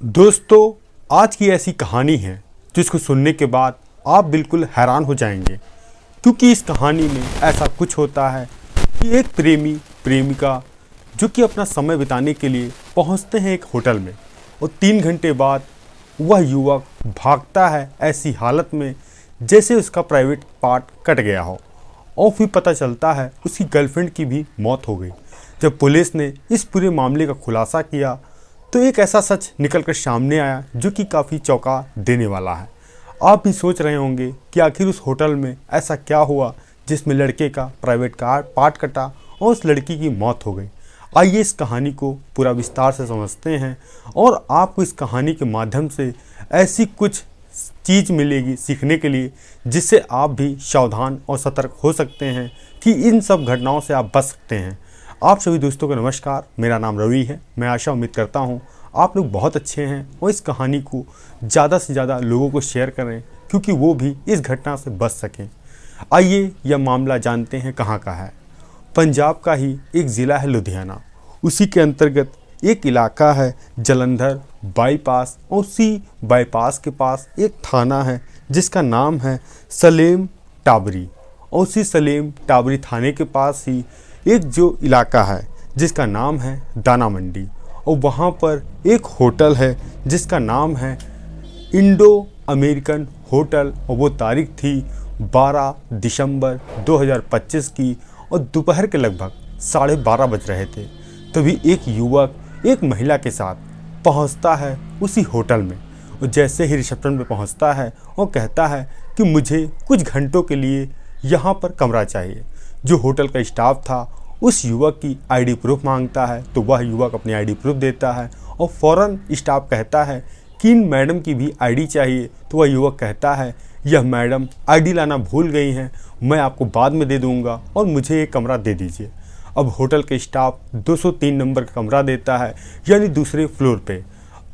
दोस्तों, आज की ऐसी कहानी है जिसको सुनने के बाद आप बिल्कुल हैरान हो जाएंगे, क्योंकि इस कहानी में ऐसा कुछ होता है कि एक प्रेमी प्रेमिका जो कि अपना समय बिताने के लिए पहुंचते हैं एक होटल में, और 3 घंटे बाद वह युवक भागता है ऐसी हालत में जैसे उसका प्राइवेट पार्ट कट गया हो, और फिर पता चलता है उसकी गर्लफ्रेंड की भी मौत हो गई। जब पुलिस ने इस पूरे मामले का खुलासा किया तो एक ऐसा सच निकल कर सामने आया जो कि काफ़ी चौंका देने वाला है। आप भी सोच रहे होंगे कि आखिर उस होटल में ऐसा क्या हुआ जिसमें लड़के का प्राइवेट कार पार्ट कटा और उस लड़की की मौत हो गई। आइए इस कहानी को पूरा विस्तार से समझते हैं और आपको इस कहानी के माध्यम से ऐसी कुछ चीज़ मिलेगी सीखने के लिए जिससे आप भी सावधान और सतर्क हो सकते हैं कि इन सब घटनाओं से आप बच सकते हैं। आप सभी दोस्तों को नमस्कार, मेरा नाम रवि है। मैं आशा उम्मीद करता हूँ आप लोग बहुत अच्छे हैं और इस कहानी को ज़्यादा से ज़्यादा लोगों को शेयर करें क्योंकि वो भी इस घटना से बच सकें। आइए यह मामला जानते हैं कहाँ का है। पंजाब का ही एक ज़िला है लुधियाना, उसी के अंतर्गत एक इलाका है जलंधर बाईपास, और उसी बाईपास के पास एक थाना है जिसका नाम है सलेम टाबरी, और उसी सलेम टाबरी थाने के पास ही एक जो इलाका है जिसका नाम है दाना मंडी, और वहाँ पर एक होटल है जिसका नाम है इंडो अमेरिकन होटल, और वो तारीख थी 12 दिसंबर 2025 की, और दोपहर के लगभग 12:30 बज रहे थे। तभी एक युवक एक महिला के साथ पहुंचता है उसी होटल में, और जैसे ही रिसेप्शन पे पहुंचता है और कहता है कि मुझे कुछ घंटों के लिए यहाँ पर कमरा चाहिए। जो होटल का स्टाफ था उस युवक की आईडी प्रूफ मांगता है, तो वह युवक अपनी आईडी प्रूफ देता है, और फ़ौरन स्टाफ कहता है कि इन मैडम की भी आईडी चाहिए। तो वह युवक कहता है यह मैडम आईडी लाना भूल गई हैं, मैं आपको बाद में दे दूंगा और मुझे एक कमरा दे दीजिए। अब होटल के स्टाफ 203 नंबर का कमरा देता है, यानी दूसरे फ्लोर पे।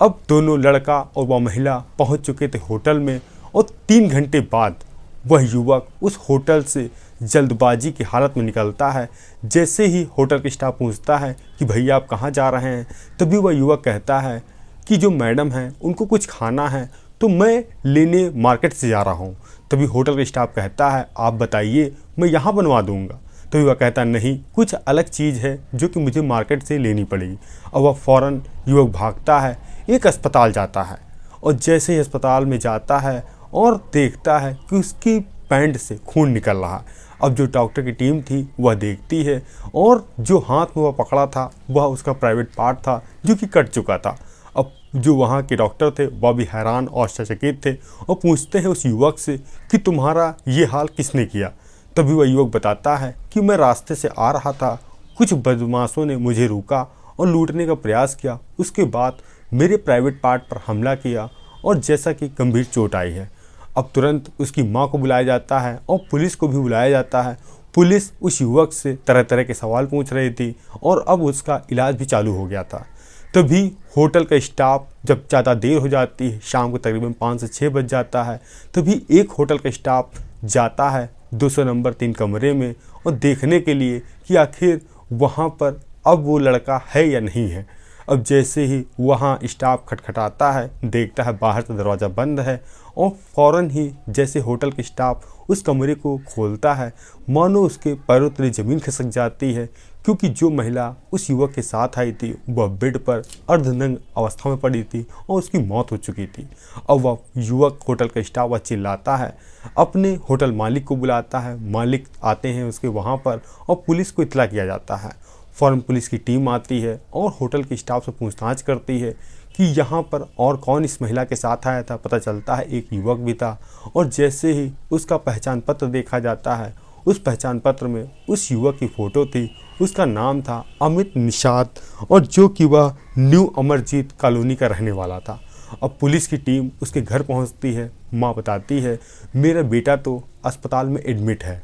अब दोनों लड़का और वह महिला पहुंच चुके थे होटल में, और 3 घंटे बाद वह युवक उस होटल से जल्दबाजी की हालत में निकलता है। जैसे ही होटल के स्टाफ पूछता है कि भैया आप कहाँ जा रहे हैं, तभी वह युवक कहता है कि जो मैडम हैं उनको कुछ खाना है तो मैं लेने मार्केट से जा रहा हूँ। तभी होटल के स्टाफ कहता है आप बताइए, मैं यहाँ बनवा दूँगा। तभी वह कहता नहीं, कुछ अलग चीज़ है जो कि मुझे मार्केट से लेनी पड़ेगी। और वह फ़ौरन युवक भागता है, एक अस्पताल जाता है, और जैसे ही अस्पताल में जाता है और देखता है कि उसकी पैंट से खून निकल रहा है। अब जो डॉक्टर की टीम थी वह देखती है, और जो हाथ में वह पकड़ा था वह उसका प्राइवेट पार्ट था जो कि कट चुका था। अब जो वहाँ के डॉक्टर थे वह भी हैरान और आश्चर्यचकित थे, और पूछते हैं उस युवक से कि तुम्हारा ये हाल किसने किया। तभी वह युवक बताता है कि मैं रास्ते से आ रहा था, कुछ बदमाशों ने मुझे रोका और लूटने का प्रयास किया, उसके बाद मेरे प्राइवेट पार्ट पर हमला किया और जैसा कि गंभीर चोट आई है। अब तुरंत उसकी मां को बुलाया जाता है और पुलिस को भी बुलाया जाता है। पुलिस उस युवक से तरह तरह के सवाल पूछ रही थी, और अब उसका इलाज भी चालू हो गया था। तभी होटल का स्टाफ, जब ज़्यादा देर हो जाती है, शाम को तकरीबन 5 से 6 बज जाता है, तभी एक होटल का स्टाफ जाता है 200 नंबर 3 कमरे में, और देखने के लिए कि आखिर वहाँ पर अब वो लड़का है या नहीं है। अब जैसे ही वहाँ स्टाफ खटखटाता है, देखता है बाहर से दरवाज़ा बंद है, और फ़ौरन ही जैसे होटल के स्टाफ उस कमरे को खोलता है, मानो उसके पैरों तले ज़मीन खिसक जाती है, क्योंकि जो महिला उस युवक के साथ आई थी वह बेड पर अर्धनग्न अवस्था में पड़ी थी और उसकी मौत हो चुकी थी। अब वह युवक होटल का स्टाफ वह चिल्लाता है, अपने होटल मालिक को बुलाता है। मालिक आते हैं उसके वहाँ पर, और पुलिस को इत्तला किया जाता है। फ़ौरन पुलिस की टीम आती है और होटल के स्टाफ से पूछताछ करती है कि यहाँ पर और कौन इस महिला के साथ आया था। पता चलता है एक युवक भी था, और जैसे ही उसका पहचान पत्र देखा जाता है, उस पहचान पत्र में उस युवक की फ़ोटो थी। उसका नाम था अमित निषाद, और जो कि वह न्यू अमरजीत कॉलोनी का रहने वाला था। अब पुलिस की टीम उसके घर पहुँचती है। माँ बताती है मेरा बेटा तो अस्पताल में एडमिट है,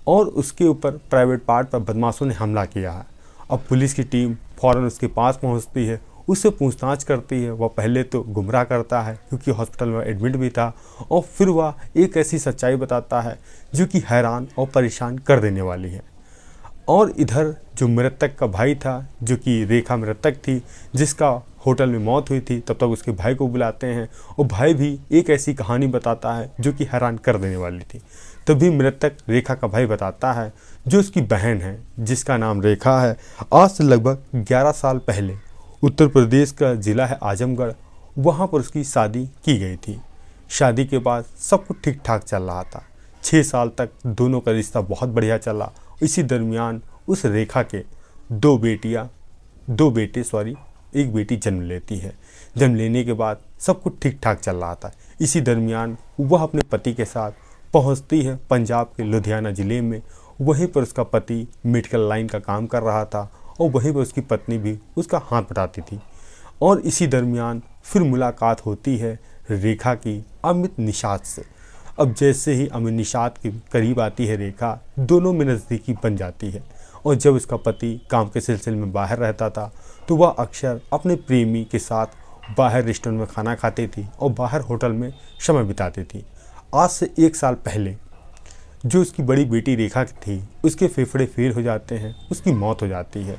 और उसके ऊपर प्राइवेट पार्ट पर बदमाशों ने हमला किया है। अब पुलिस की टीम फ़ौरन उसके पास पहुंचती है, उससे पूछताछ करती है। वह पहले तो गुमराह करता है क्योंकि हॉस्पिटल में एडमिट भी था, और फिर वह एक ऐसी सच्चाई बताता है जो कि हैरान और परेशान कर देने वाली है। और इधर जो मृतक का भाई था, जो कि रेखा मृतक थी, जिसका होटल में मौत हुई थी तब तक उसके भाई को बुलाते हैं और भाई भी एक ऐसी कहानी बताता है जो कि हैरान कर देने वाली थी। तभी मृतक रेखा का भाई बताता है जो उसकी बहन है जिसका नाम रेखा है, आज से लगभग 11 साल पहले उत्तर प्रदेश का ज़िला है आजमगढ़, वहाँ पर उसकी शादी की गई थी। शादी के बाद सब कुछ ठीक ठाक चल रहा था। 6 साल तक दोनों का रिश्ता बहुत बढ़िया चला। इसी दरमियान उस रेखा के एक बेटी जन्म लेती है। जन्म लेने के बाद सब कुछ ठीक ठाक चल रहा था। इसी दरमियान वह अपने पति के साथ पहुंचती है पंजाब के लुधियाना ज़िले में। वहीं पर उसका पति मेडिकल लाइन का काम कर रहा था और वहीं पर उसकी पत्नी भी उसका हाथ बटाती थी। और इसी दरमियान फिर मुलाकात होती है रेखा की अमित निषाद से। अब जैसे ही अमित निषाद के करीब आती है रेखा, दोनों में नज़दीकी बन जाती है। और जब उसका पति काम के सिलसिले में बाहर रहता था तो वह अक्सर अपने प्रेमी के साथ बाहर रेस्टोरेंट में खाना खाती थी और बाहर होटल में समय बिताती थी। आज से 1 साल पहले जो उसकी बड़ी बेटी रेखा थी, उसके फेफड़े फेल हो जाते हैं, उसकी मौत हो जाती है।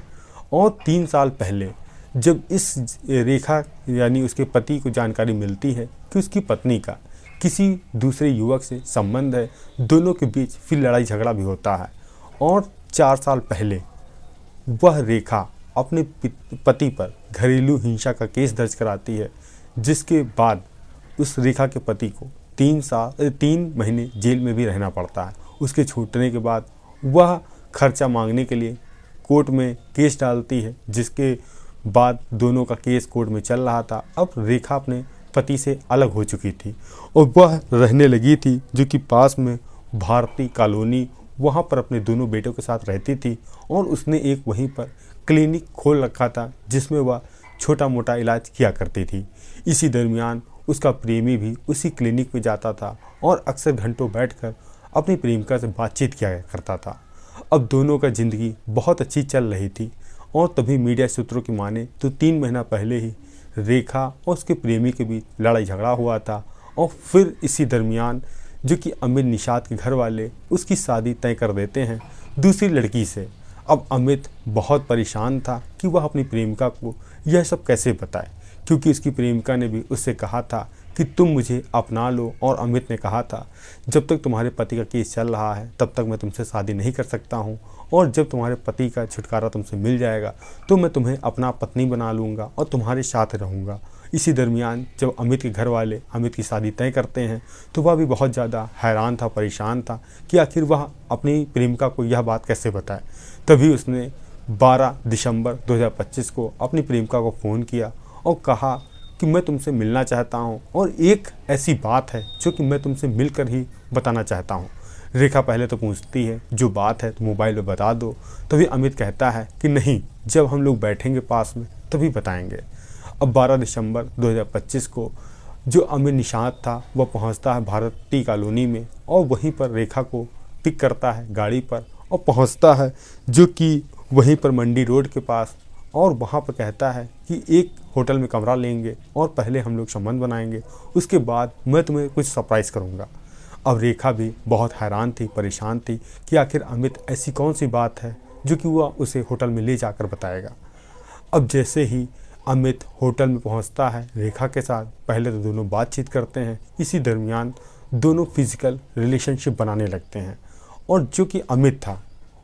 और 3 साल पहले जब इस रेखा यानी उसके पति को जानकारी मिलती है कि उसकी पत्नी का किसी दूसरे युवक से संबंध है, दोनों के बीच फिर लड़ाई झगड़ा भी होता है। और 4 साल पहले वह रेखा अपने पति पर घरेलू हिंसा का केस दर्ज कराती है, जिसके बाद उस रेखा के पति को 3 महीने जेल में भी रहना पड़ता है। उसके छूटने के बाद वह खर्चा मांगने के लिए कोर्ट में केस डालती है, जिसके बाद दोनों का केस कोर्ट में चल रहा था। अब रेखा अपने पति से अलग हो चुकी थी और वह रहने लगी थी जो कि पास में भारतीय कॉलोनी, वहाँ पर अपने दोनों बेटों के साथ रहती थी। और उसने एक वहीं पर क्लिनिक खोल रखा था जिसमें वह छोटा मोटा इलाज किया करती थी। इसी दरमियान उसका प्रेमी भी उसी क्लिनिक में जाता था और अक्सर घंटों बैठकर अपनी प्रेमिका से बातचीत किया करता था। अब दोनों का ज़िंदगी बहुत अच्छी चल रही थी। और तभी मीडिया सूत्रों की माने तो 3 महीना पहले ही रेखा और उसके प्रेमी के बीच लड़ाई झगड़ा हुआ था। और फिर इसी दरमियान जो कि अमित निषाद के घर वाले उसकी शादी तय कर देते हैं दूसरी लड़की से। अब अमित बहुत परेशान था कि वह अपनी प्रेमिका को यह सब कैसे बताए, क्योंकि उसकी प्रेमिका ने भी उससे कहा था कि तुम मुझे अपना लो। और अमित ने कहा था जब तक तुम्हारे पति का केस चल रहा है तब तक मैं तुमसे शादी नहीं कर सकता हूँ, और जब तुम्हारे पति का छुटकारा तुमसे मिल जाएगा तो मैं तुम्हें अपना पत्नी बना लूँगा और तुम्हारे साथ रहूँगा। इसी दरमियान जब अमित के घर वाले अमित की शादी तय करते हैं तो वह भी बहुत ज़्यादा हैरान था, परेशान था कि आखिर वह अपनी प्रेमिका को यह बात कैसे बताए। तभी उसने 12 दिसंबर 2025 को अपनी प्रेमिका को फ़ोन किया और कहा कि मैं तुमसे मिलना चाहता हूँ और एक ऐसी बात है जो कि मैं तुमसे मिलकर ही बताना चाहता हूँ। रेखा पहले तो पूछती है जो बात है तो मोबाइल पे बता दो। तभी अमित कहता है कि नहीं, जब हम लोग बैठेंगे पास में तभी बताएंगे। अब 12 दिसंबर 2025 को जो अमित निषाद था वह पहुंचता है भारतीय कॉलोनी में और वहीं पर रेखा को पिक करता है गाड़ी पर और पहुंचता है जो कि वहीं पर मंडी रोड के पास। और वहाँ पर कहता है कि एक होटल में कमरा लेंगे और पहले हम लोग संबंध बनाएंगे, उसके बाद मैं तुम्हें कुछ सरप्राइज़ करूँगा। अब रेखा भी बहुत हैरान थी, परेशान थी कि आखिर अमित ऐसी कौन सी बात है जो कि वह उसे होटल में ले जाकर बताएगा। अब जैसे ही अमित होटल में पहुंचता है रेखा के साथ, पहले तो दोनों बातचीत करते हैं। इसी दरमियान दोनों फिजिकल रिलेशनशिप बनाने लगते हैं। और जो कि अमित था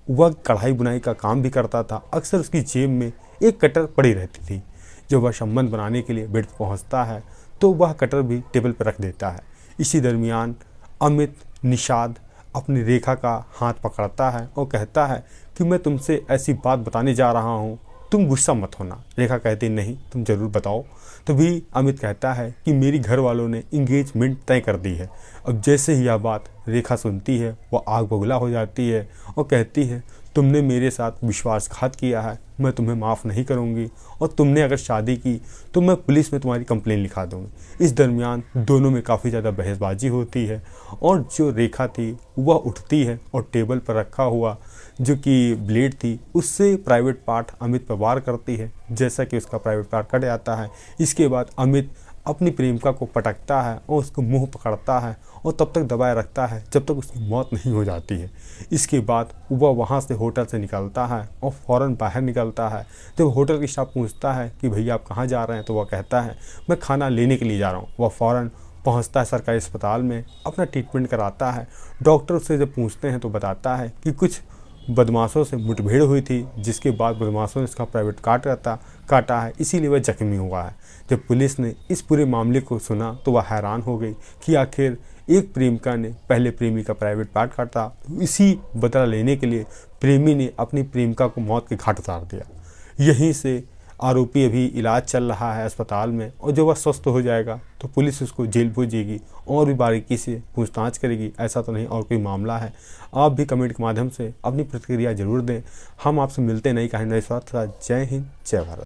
वह कढ़ाई बुनाई का काम भी करता था। अक्सर उसकी जेब में एक कटर पड़ी रहती थी। जब वह संबंध बनाने के लिए बेड पर पहुँचता है तो वह कटर भी टेबल पर रख देता है। इसी दरमियान अमित निषाद अपनी रेखा का हाथ पकड़ता है और कहता है कि मैं तुमसे ऐसी बात बताने जा रहा हूँ, तुम गुस्सा मत होना। रेखा कहती नहीं, तुम ज़रूर बताओ। तभी अमित कहता है कि मेरी घर वालों ने इंगेजमेंट तय कर दी है। अब जैसे ही यह बात रेखा सुनती है वह आग बबूला हो जाती है और कहती है तुमने मेरे साथ विश्वासघात किया है, मैं तुम्हें माफ़ नहीं करूँगी और तुमने अगर शादी की तो मैं पुलिस में तुम्हारी कंप्लेन लिखा दूँगी। इस दरमियान दोनों में काफ़ी ज़्यादा बहसबाजी होती है और जो रेखा थी वह उठती है और टेबल पर रखा हुआ जो कि ब्लेड थी उससे प्राइवेट पार्ट अमित पर वार करती है, जैसा कि उसका प्राइवेट पार्ट कट जाता है। इसके बाद अमित अपनी प्रेमिका को पटकता है और उसको मुंह पकड़ता है और तब तक दबाए रखता है जब तक उसकी मौत नहीं हो जाती है। इसके बाद वह वहाँ से होटल से निकलता है और फ़ौरन बाहर निकलता है। जब होटल की स्टाफ पूछता है कि भैया आप कहाँ जा रहे हैं, तो वह कहता है मैं खाना लेने के लिए जा रहा हूँ। वह फ़ौरन पहुँचता है सरकारी अस्पताल में, अपना ट्रीटमेंट कराता है। डॉक्टर उससे जब पूछते हैं तो बताता है कि कुछ बदमाशों से मुठभेड़ हुई थी, जिसके बाद बदमाशों ने इसका प्राइवेट काटा है, इसीलिए वह जख्मी हुआ है। जब पुलिस ने इस पूरे मामले को सुना तो वह हैरान हो गई कि आखिर एक प्रेमिका ने पहले प्रेमी का प्राइवेट पार्ट काटा, इसी बदला लेने के लिए प्रेमी ने अपनी प्रेमिका को मौत के घाट उतार दिया। यहीं से आरोपी अभी इलाज चल रहा है अस्पताल में, और जब वह स्वस्थ हो जाएगा तो पुलिस उसको जेल भेजेगी और भी बारीकी से पूछताछ करेगी। ऐसा तो नहीं और कोई मामला है। आप भी कमेंट के माध्यम से अपनी प्रतिक्रिया जरूर दें। हम आपसे मिलते नई कहानी नए स्वाद के साथ। जय हिंद, जय भारत।